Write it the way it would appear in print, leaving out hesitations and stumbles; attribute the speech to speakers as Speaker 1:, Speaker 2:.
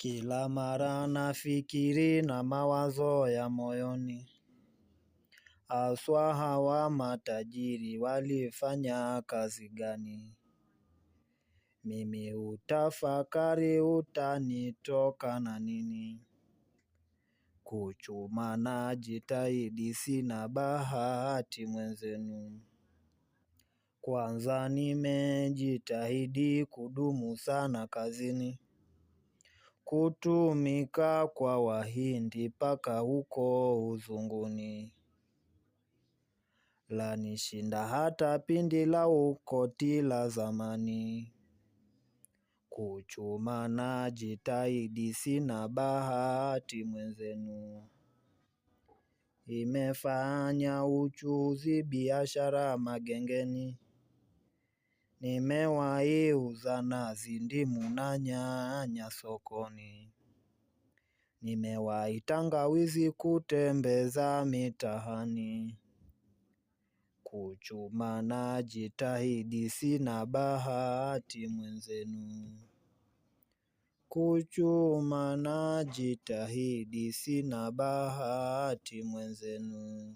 Speaker 1: Kila mara nafikiri na mawazo ya moyoni, haswa hawa matajiri walifanya kazi gani? Mimi hutafakari utanitoka na nini? Kuchuma najitahidi sina bahati mwenzenu. Kwanza nimejitahidi kudumu sana kazini, kutumika kwa wahindi mpaka huko uzunguni. Lanishinda hata pindi la ukoti la zamani. Kuchuma najitahidi sina bahati mwenzenu. Nimefanya uchuzi biashara magengeni. Nimewahi uza nazi, ndimu na nyanya sokoni. Nimewahi tangawizi kutembeza mitaani. Kuchuma najitahidi sina bahati mwenzenu. Kuchuma najitahidi sina bahati mwenzenu.